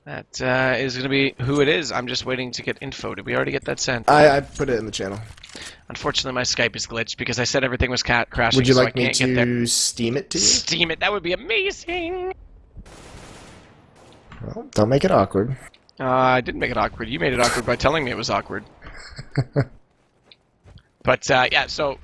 That is going to be who it is. I'm just waiting to get info. Did we already get that sent? I put it in the channel. Unfortunately, my Skype is glitched because I said everything was crashing. Would you like so I me can't get there. to Steam it to you? Steam it. That would be amazing. Well, don't make it awkward. I didn't make it awkward. You made it awkward by telling me it was awkward. But, yeah, so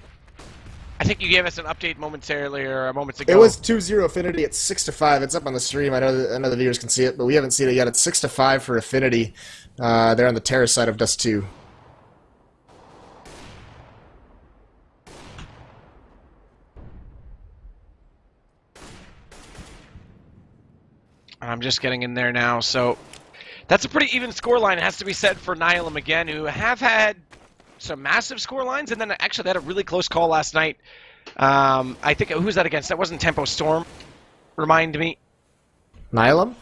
I think you gave us an update momentarily or moments ago. It was 2-0 affNity. It's 6-5. It's up on the stream. I know the viewers can see it, but we haven't seen it yet. It's 6-5 for affNity. They're on the terrace side of Dust 2. I'm just getting in there now, so that's a pretty even scoreline, it has to be said, for Nihilum again, who have had some massive scorelines, and then actually they had a really close call last night. I think, who was that against? That wasn't Tempo Storm. Remind me. Nihilum?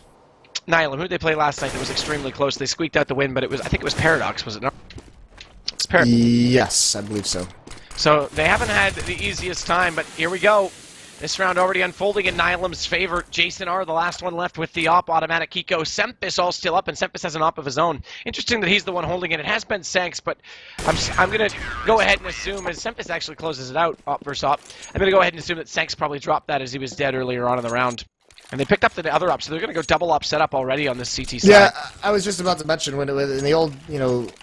Nihilum, who did they play last night that was extremely close? They squeaked out the win, but I think it was Paradox, was it not? It's Paradox. Yes, I believe so. So they haven't had the easiest time, but here we go. This round already unfolding in Nihilum's favor. Jason R, the last one left with the op, automatic Kiko. Sempis all still up, and Sempis has an op of his own. Interesting that he's the one holding it. It has been Sanks, but I'm going to go ahead and assume, as Sempis actually closes it out, op versus op, I'm going to go ahead and assume that Sanks probably dropped that as he was dead earlier on in the round. And they picked up the other op, so they're going to go double op setup already on this CT side. Yeah, I was just about to mention, when in the old,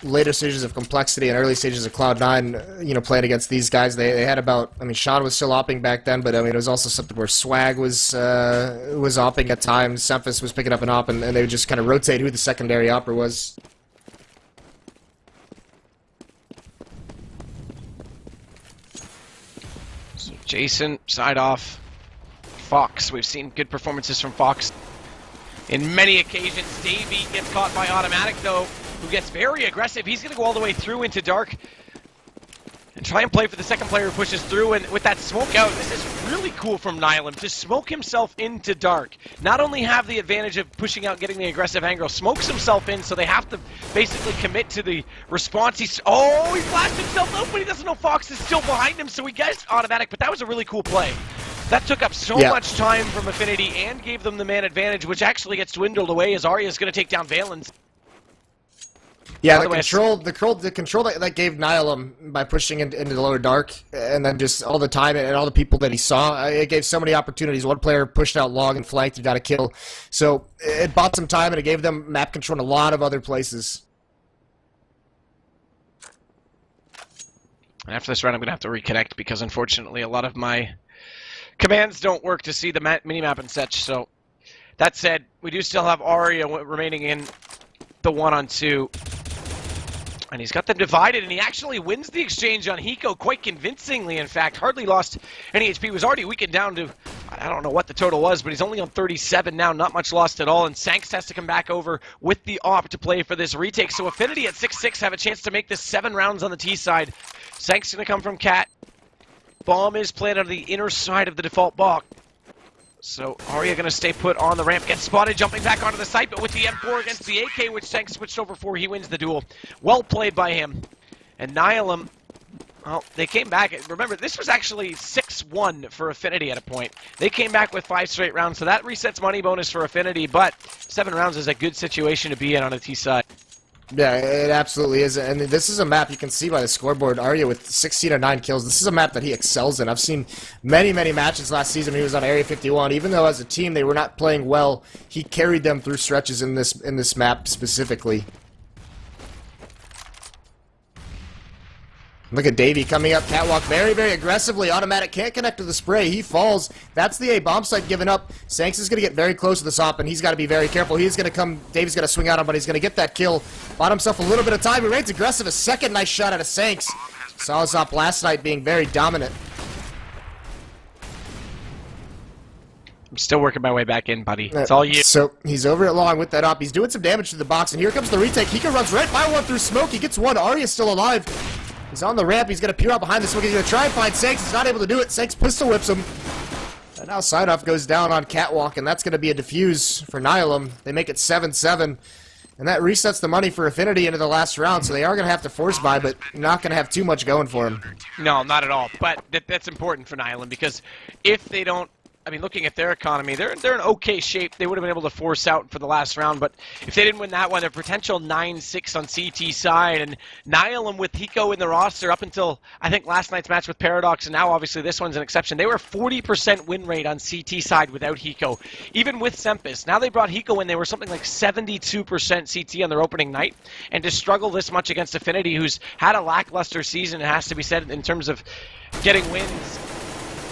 later stages of Complexity and early stages of Cloud9, playing against these guys, they had about, Sean was still opping back then, but it was also something where Swag was opping at times, Semphis was picking up an op, and they would just kind of rotate who the secondary opper was. So Jason, side off. Fox. We've seen good performances from Fox in many occasions. Davey gets caught by Automatic, though, who gets very aggressive. He's going to go all the way through into Dark and try and play for the second player who pushes through. And with that smoke out, this is really cool from Nihilum to smoke himself into Dark. Not only have the advantage of pushing out, getting the aggressive angle, smokes himself in, so they have to basically commit to the response. He flashed himself out, but he doesn't know Fox is still behind him, so he gets Automatic. But that was a really cool play. That took up so much time from affNity and gave them the man advantage, which actually gets dwindled away as Arya is going to take down Valens. Yeah, the control that gave Nihilum by pushing into the lower Dark, and then just all the time and all the people that he saw, it gave so many opportunities. One player pushed out long and flanked and got a kill. So it bought some time, and it gave them map control in a lot of other places. And after this round, I'm going to have to reconnect because, unfortunately, a lot of my commands don't work to see the minimap and such. So that said, we do still have Arya remaining in the 1-on-2. And he's got them divided, and he actually wins the exchange on Hiko quite convincingly, in fact. Hardly lost any HP. He was already weakened down to, I don't know what the total was, but he's only on 37 now, not much lost at all. And Sanks has to come back over with the op to play for this retake. So affNity at 6-6 have a chance to make this 7 rounds on the T side. Sanks going to come from Cat. Bomb is planted on the inner side of the default box. So Arya going to stay put on the ramp, gets spotted, jumping back onto the site, but with the M4 against the AK, which Tank switched over for, he wins the duel. Well played by him. And Nihilum, well, they came back. Remember, this was actually 6-1 for affNity at a point. They came back with 5 straight rounds, so that resets money bonus for affNity, but 7 rounds is a good situation to be in on a T side. Yeah, it absolutely is, and this is a map you can see by the scoreboard. Arya with 16 or 9 kills. This is a map that he excels in. I've seen many matches last season when he was on Area 51. Even though as a team they were not playing well, he carried them through stretches in this map specifically. Look at Davey coming up catwalk very aggressively. Automatic can't connect to the spray. He falls. That's the A bomb site given up. Sanks is going to get very close to this op, and he's got to be very careful. He's going to come. Davey's going to swing out on him, but he's going to get that kill. Bought himself a little bit of time. He remains aggressive. A second nice shot out of Sanks. Saw his op last night being very dominant. I'm still working my way back in, buddy. It's all you. So he's over it long with that op. He's doing some damage to the box, and here comes the retake. Hika runs right by one through smoke. He gets one. Arya's still alive. He's on the ramp. He's going to peer out behind the smoke. He's going to try and find Sanks. He's not able to do it. Sanks pistol whips him. And now side-off goes down on catwalk, and that's going to be a defuse for Nihilum. They make it 7-7. And that resets the money for affNity into the last round, so they are going to have to force buy, but not going to have too much going for them. No, not at all. But that's important for Nihilum, because if they don't I mean, looking at their economy, they're in okay shape. They would have been able to force out for the last round, but if they didn't win that one, their potential 9-6 on CT side, and Nihilum with Hiko in the roster up until, I think, last night's match with Paradox, and now obviously this one's an exception. They were 40% win rate on CT side without Hiko, even with Sempus. Now they brought Hiko in, they were something like 72% CT on their opening night, and to struggle this much against affNity, who's had a lackluster season, it has to be said, in terms of getting wins.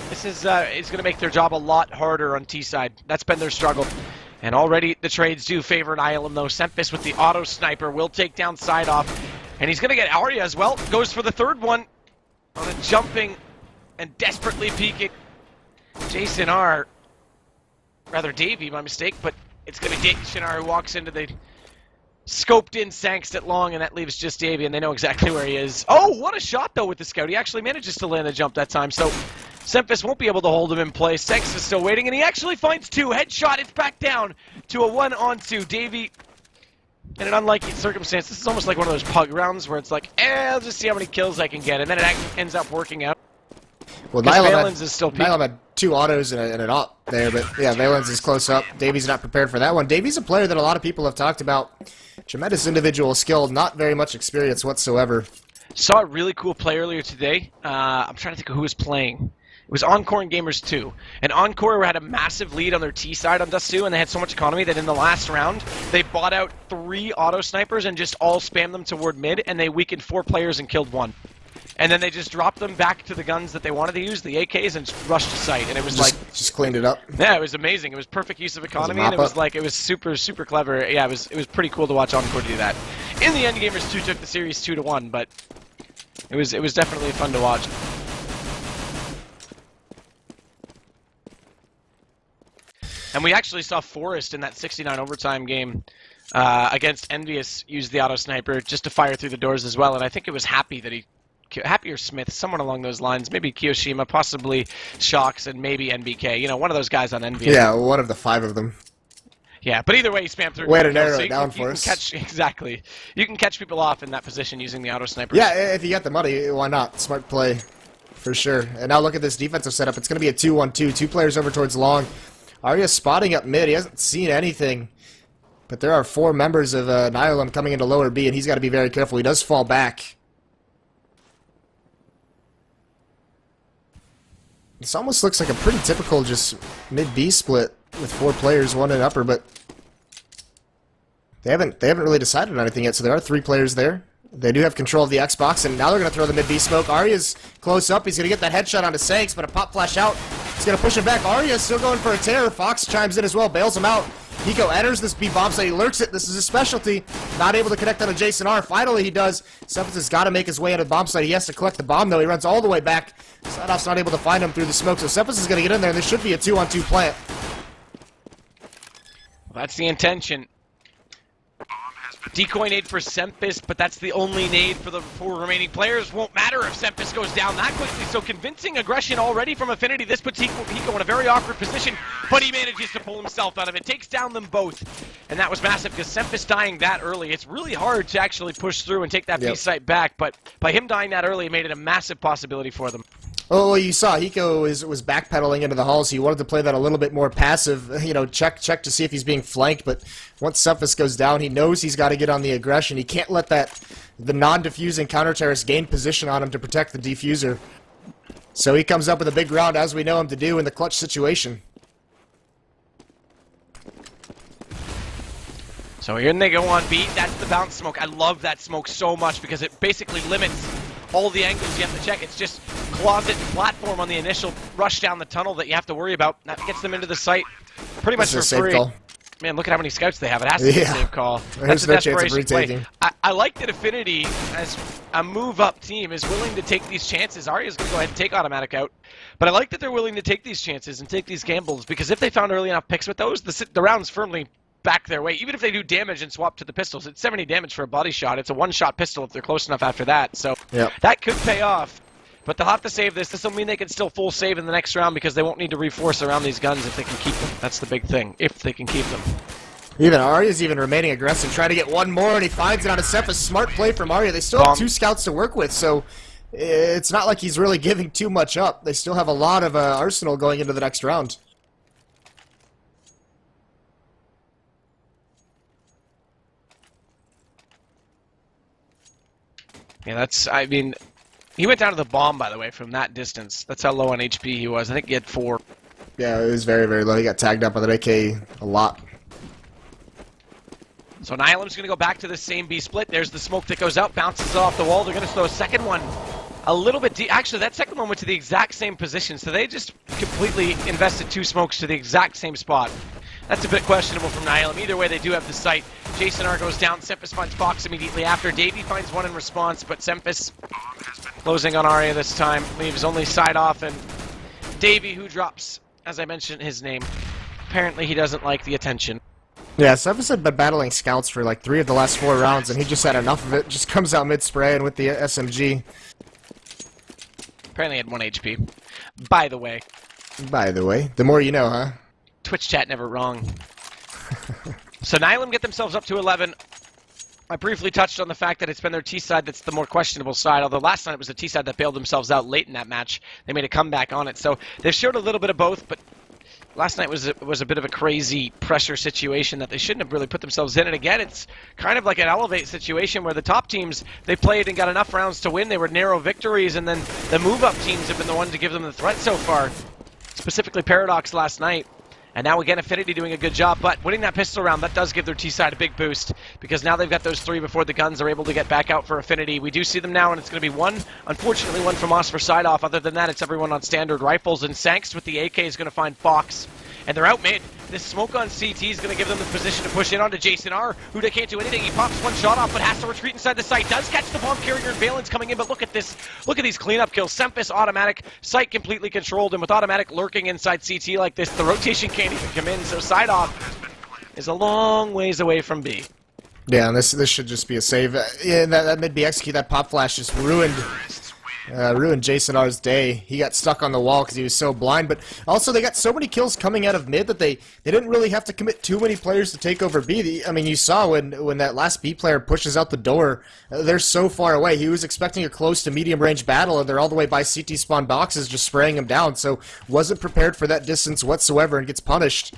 This is going to make their job a lot harder on T side. That's been their struggle. And already the trades do favor Nihilum, though. Sempus with the auto sniper will take down side off. And he's going to get Arya as well. Goes for the third one on a jumping and desperately peeking Jason R. Rather Davey, my mistake, but it's going to be Jason R who walks into the scoped in Sangst at long, and that leaves just Davey, and they know exactly where he is. Oh, what a shot, though, with the scout. He actually manages to land the jump that time, so Sempus won't be able to hold him in place. Sangst is still waiting, and he actually finds two. Headshot, it's back down to a 1-on-2. Davey, in an unlikely circumstance, this is almost like one of those pug rounds where it's like, I'll just see how many kills I can get, and then it ends up working out. Well, Valens is still Nihilum had two autos and an op there, but yeah, Valens is close up. Davey's not prepared for that one. Davey's a player that a lot of people have talked about. Tremendous individual skill, not very much experience whatsoever. Saw a really cool play earlier today. I'm trying to think of who was playing. It was Encore and Gamers 2. And Encore had a massive lead on their T side on Dust 2, and they had so much economy that in the last round, they bought out 3 auto snipers and just all spammed them toward mid, and they weakened 4 players and killed 1. And then they just dropped them back to the guns that they wanted to use, the AKs, and just rushed to site. And it was just cleaned it up. Yeah, it was amazing. It was perfect use of economy, and it was super, super clever. Yeah, it was pretty cool to watch Encore do that. In the end, Gamers 2 took the series 2-1, but it was definitely fun to watch. And we actually saw Forrest in that 69 overtime game against Envious use the auto sniper just to fire through the doors as well. And I think it was Happy or Smith, someone along those lines. Maybe Kiyoshima, possibly Shocks, and maybe NBK. You know, one of those guys on Envious. Yeah, one of the 5 of them. Yeah, but either way, you spam through. Way to narrow it down for us. Exactly. You can catch people off in that position using the auto sniper. Yeah, if you got the money, why not? Smart play, for sure. And now look at this defensive setup. It's going to be a 2-1-2. 2 players over towards long. Arya's spotting up mid. He hasn't seen anything. But there are 4 members of Nihilum coming into lower B, and he's got to be very careful. He does fall back. This almost looks like a pretty typical just mid-B split with 4 players, 1 in upper, but they haven't really decided on anything yet, so there are 3 players there. They do have control of the Xbox, and now they're going to throw the mid-B smoke. Arya's close up. He's going to get that headshot onto Sanks, but a pop flash out. He's going to push him back. Arya's still going for a tear. Fox chimes in as well, bails him out. Hiko enters this B bomb site. He lurks it. This is his specialty. Not able to connect on a Jason R. Finally, he does. Sempus has got to make his way into the bomb site. He has to collect the bomb, though. He runs all the way back. Sidoff's not able to find him through the smoke, so Sempus is going to get in there, and there should be a 2-on-2 plant. Well, that's the intention. Decoy nade for Sempus, but that's the only nade for the 4 remaining players. Won't matter if Sempus goes down that quickly. So convincing aggression already from affNity. This puts Hiko in a very awkward position, but he manages to pull himself out of it. Takes down them both. And that was massive because Sempus dying that early, it's really hard to actually push through and take that B site back. But by him dying that early, it made it a massive possibility for them. Oh, you saw Hiko was backpedaling into the halls. He wanted to play that a little bit more passive, you know, check to see if he's being flanked. But once Sempus goes down, he knows he's got to get on the aggression. He can't let the non-diffusing counter-terrorist gain position on him to protect the defuser. So he comes up with a big round, as we know him to do in the clutch situation. So here they go on B. That's the bounce smoke. I love that smoke so much because it basically limits all the angles you have to check. It's just closet and platform on the initial rush down the tunnel that you have to worry about. That gets them into the site pretty much for free. Call. Man, look at how many scouts they have. It has to be a safe call. That's a desperation play. I like that affNity, as a move-up team, is willing to take these chances. Arya's going to go ahead and take automatic out. But I like that they're willing to take these chances and take these gambles, because if they found early enough picks with those, the round's firmly back their way. Even if they do damage and swap to the pistols, it's 70 damage for a body shot. It's a one-shot pistol if they're close enough after that. So that could pay off. But they'll have to save this. This will mean they can still full save in the next round because they won't need to reforce around these guns if they can keep them. That's the big thing, if they can keep them. Even Arya's even remaining aggressive, trying to get one more, and he finds it on a Sempus. Smart play from Arya. They still have 2 scouts to work with, so it's not like he's really giving too much up. They still have a lot of arsenal going into the next round. Yeah, that's, I mean, he went down to the bomb, by the way, from that distance. That's how low on HP he was. I think he had 4. Yeah, it was very, very low. He got tagged up on that AK a lot. So Nihilum's going to go back to the same B split. There's the smoke that goes out, bounces it off the wall. They're going to throw a second one a little bit deep. Actually, that second one went to the exact same position, so they just completely invested 2 smokes to the exact same spot. That's a bit questionable from Nihilum. Either way, they do have the sight. Jason R goes down. Sempus finds Fox immediately after. Davey finds one in response, but Sempus closing on Aria this time. Leaves only side off, and Davey, who drops, as I mentioned his name. Apparently, he doesn't like the attention. Yeah, Sempus had been battling scouts for like 3 of the last 4 rounds, and he just had enough of it. Just comes out mid-spray and with the SMG. Apparently, he had 1 HP. By the way. By the way, the more you know, huh? Twitch chat never wrong. So Nihilum get themselves up to 11. I briefly touched on the fact that it's been their T side that's the more questionable side, although last night it was the T side that bailed themselves out late in that match. They made a comeback on it, so they've showed a little bit of both, but last night was a bit of a crazy pressure situation that they shouldn't have really put themselves in. And again, it's kind of like an elevate situation where the top teams, they played and got enough rounds to win. They were narrow victories, and then the move-up teams have been the ones to give them the threat so far, specifically Paradox last night. And now again, affNity doing a good job, but winning that pistol round, that does give their T-side a big boost, because now they've got those 3 before the guns are able to get back out for affNity. We do see them now, and it's going to be one, unfortunately, one from us for side-off. Other than that, it's everyone on standard rifles, and Sanks with the AK is going to find Fox. And they're out mid. This smoke on CT is going to give them the position to push in onto Jason R, who they can't do anything. He pops 1 shot off, but has to retreat inside the site. Does catch the bomb carrier and Valence coming in, but look at this. Look at these cleanup kills. Sempus automatic, site completely controlled, and with automatic lurking inside CT like this, the rotation can't even come in. So side off is a long ways away from B. Yeah, and this should just be a save. Yeah, that mid B execute, that pop flash just ruined Jason R's day. He got stuck on the wall because he was so blind, but also they got so many kills coming out of mid that they didn't really have to commit too many players to take over B. I mean, you saw when that last B player pushes out the door, they're so far away. He was expecting a close to medium range battle, and they're all the way by CT spawn boxes just spraying him down, so wasn't prepared for that distance whatsoever and gets punished.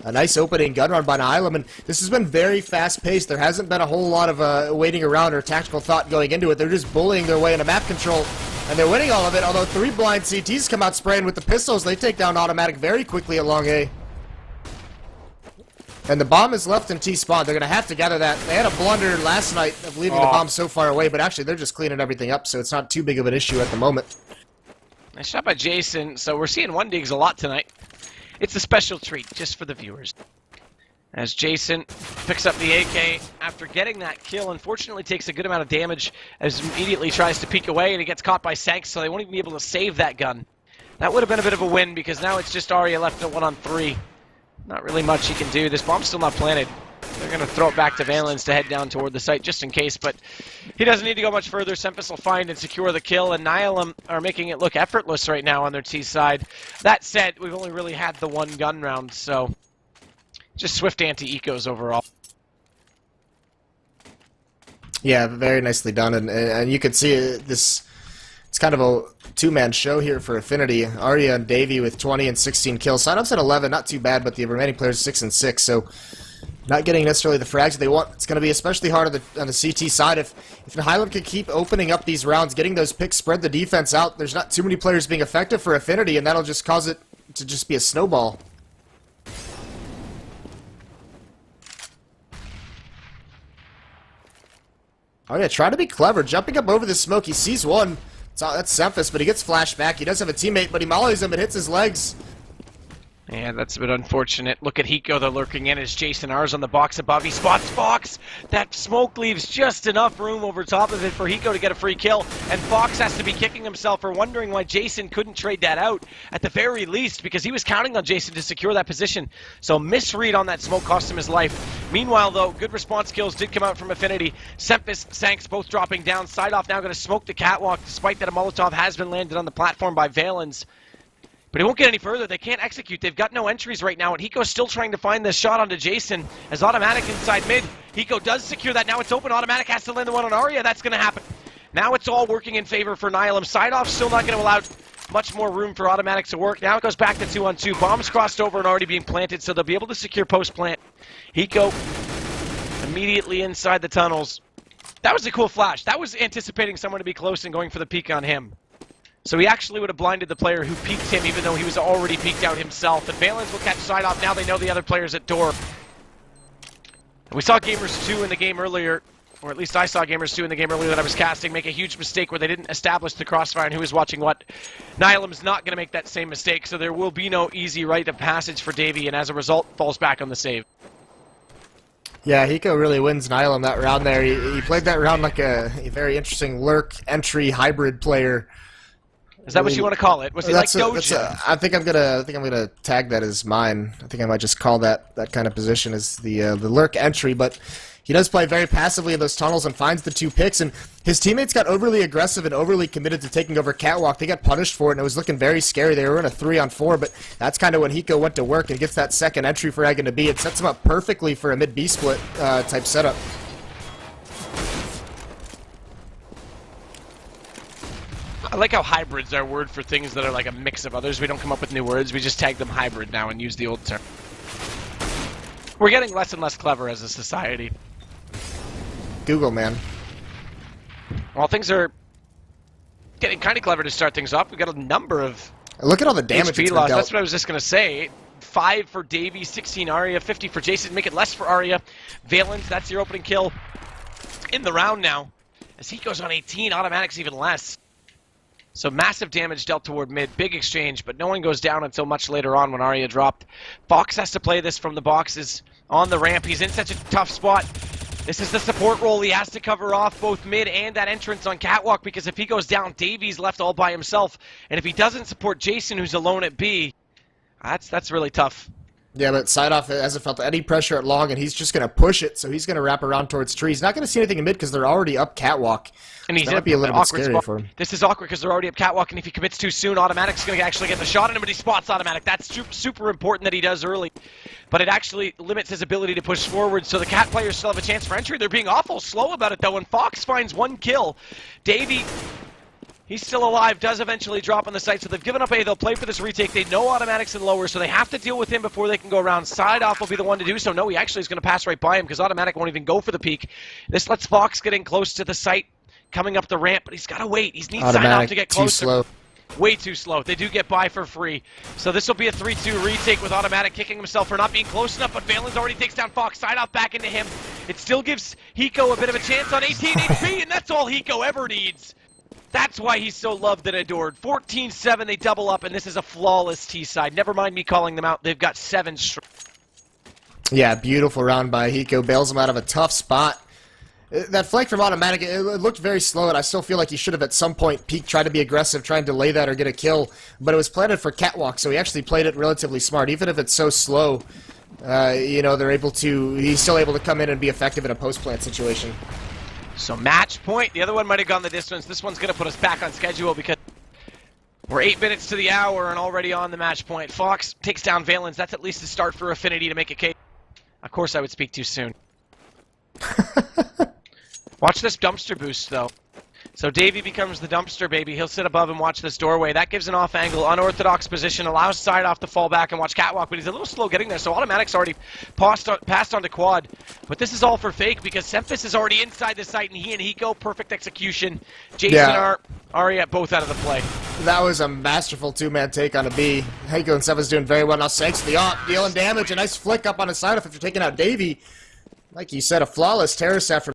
A nice opening gun run by Nihilum, and this has been very fast-paced. There hasn't been a whole lot of waiting around or tactical thought going into it. They're just bullying their way into map control, and they're winning all of it, although 3 blind CTs come out spraying with the pistols. They take down automatic very quickly at long A. And the bomb is left in T-spawn. They're going to have to gather that. They had a blunder last night of leaving the bomb so far away, but actually they're just cleaning everything up, so it's not too big of an issue at the moment. Nice shot by Jason. So we're seeing 1 digs a lot tonight. It's a special treat, just for the viewers. As Jason picks up the AK after getting that kill, unfortunately takes a good amount of damage as immediately tries to peek away, and he gets caught by Sanks, so they won't even be able to save that gun. That would have been a bit of a win, because now it's just Arya left at 1-on-3. Not really much he can do. This bomb's still not planted. They're going to throw it back to Valence to head down toward the site just in case, but he doesn't need to go much further. Sempus will find and secure the kill, and Nihilum are making it look effortless right now on their T side. That said, we've only really had the 1 gun round, so just swift anti-ecos overall. Yeah, very nicely done, and you can see it's kind of a 2-man show here for affNity. Arya and Davey with 20 and 16 kills. Sign-ups at 11, not too bad, but the remaining players 6 and 6, so not getting necessarily the frags that they want. It's going to be especially hard on the CT side. If Nihilum can keep opening up these rounds, getting those picks, spread the defense out, there's not too many players being effective for affNity, and that'll just cause it to just be a snowball. Oh yeah, trying to be clever, jumping up over the smoke. He sees one. That's Sempus, but he gets flashed back. He does have a teammate, but he mollies him and hits his legs. Yeah, that's a bit unfortunate. Look at Hiko, they're lurking in as Jason R's on the box above. He spots Fox. That smoke leaves just enough room over top of it for Hiko to get a free kill. And Fox has to be kicking himself for wondering why Jason couldn't trade that out at the very least, because he was counting on Jason to secure that position. So misread on that smoke cost him his life. Meanwhile, though, good response kills did come out from affNity. Sempus, Sanks both dropping down. Side off now going to smoke the catwalk, despite that a Molotov has been landed on the platform by Valence. But he won't get any further. They can't execute. They've got no entries right now, and Hiko's still trying to find this shot onto Jason as automatic inside mid. Hiko does secure that. Now it's open. Automatic has to land the one on Arya. That's going to happen. Now it's all working in favor for Nihilum. Side off still not going to allow much more room for automatic to work. Now it goes back to 2-on-2. Bombs crossed over and already being planted, so they'll be able to secure post-plant. Hiko immediately inside the tunnels. That was a cool flash. That was anticipating someone to be close and going for the peek on him. So he actually would have blinded the player who peeked him, even though he was already peeked out himself. And Valens will catch side off. Now they know the other player's at door. And we saw Gamers 2 in the game earlier, or at least I saw Gamers 2 in the game earlier that I was casting, make a huge mistake where they didn't establish the crossfire and who was watching what. Nihilum's not going to make that same mistake, so there will be no easy rite of passage for Davey, and as a result, falls back on the save. Yeah, Hiko really wins Nihilum that round there. He played that round like a very interesting lurk entry hybrid player. Is that what you want to call it? Was it like Doja? I think I'm gonna tag that as mine. I think I might just call that kind of position as the lurk entry. But he does play very passively in those tunnels and finds the 2 picks. And his teammates got overly aggressive and overly committed to taking over Catwalk. They got punished for it, and it was looking very scary. They were in a 3-on-4, but that's kind of when Hiko went to work and gets that second entry for Egg into B. It sets him up perfectly for a mid-B split type setup. I like how hybrids are a word for things that are like a mix of others. We don't come up with new words. We just tag them hybrid now and use the old term. We're getting less and less clever as a society. Google, man. Well, things are getting kind of clever to start things off. We've got a number of Look at all the damage HP loss. That's what I was just going to say. 5 for Davey, 16 Arya, 50 for Jason. Make it less for Arya. Valens, that's your opening kill in the round now. As he goes on 18, automatics even less. So massive damage dealt toward mid. Big exchange, but no one goes down until much later on when Arya dropped. Fox has to play this from the boxes on the ramp. He's in such a tough spot. This is the support role. He has to cover off both mid and that entrance on Catwalk, because if he goes down, Davey's left all by himself. And if he doesn't support Jason, who's alone at B, that's really tough. Yeah, but side off hasn't felt any pressure at long, and he's just going to push it, so he's going to wrap around towards tree. He's not going to see anything in mid because they're already up Catwalk. And he's so that might be a little bit scary for him. This is awkward because they're already up Catwalk, and if he commits too soon, Automatic's going to actually get the shot on him, but he spots Automatic. That's super important that he does early. But it actually limits his ability to push forward, so the Cat players still have a chance for entry. They're being awful slow about it, though, and Fox finds 1 kill. Davey, he's still alive, does eventually drop on the site, so they've given up A. They'll play for this retake. They know Automatics and lower, so they have to deal with him before they can go around. Side off will be the one to do so. No, he actually is going to pass right by him because Automatic won't even go for the peek. This lets Fox get in close to the site, coming up the ramp, but he's got to wait. He needs Side off to get closer. Too slow. Way too slow. They do get by for free. So this will be a 3-2 retake with Automatic kicking himself for not being close enough, but Valens already takes down Fox. Side off back into him. It still gives Hiko a bit of a chance on 18 HP, and that's all Hiko ever needs. That's why he's so loved and adored. 14-7, they double up, and this is a flawless T-side. Never mind me calling them out. They've got 7 straight. Yeah, beautiful round by Hiko. Bails him out of a tough spot. That flank from Automatic, it looked very slow, and I still feel like he should have at some point peeked, tried to be aggressive, trying to delay that or get a kill. But it was planted for Catwalk, so he actually played it relatively smart. Even if it's so slow, you know, he's still able to come in and be effective in a post-plant situation. So match point. The other one might have gone the distance. This one's going to put us back on schedule because we're 8 minutes to the hour and already on the match point. Fox takes down Valens. That's at least a start for affNity to make a case. Of course, I would speak too soon. Watch this dumpster boost, though. So Davey becomes the dumpster baby. He'll sit above and watch this doorway. That gives an off-angle, unorthodox position, allows Side off to fall back and watch Catwalk, but he's a little slow getting there, so Automatic's already passed on to Quad. But this is all for fake because Semphis is already inside the site, and he and Hiko, perfect execution. Jason and Arya both out of the play. That was a masterful 2-man take on a B. Hiko and Semphis doing very well. Now Sanks the op, dealing damage. A nice flick up on his side off after taking out Davey. Like you said, a flawless terror set from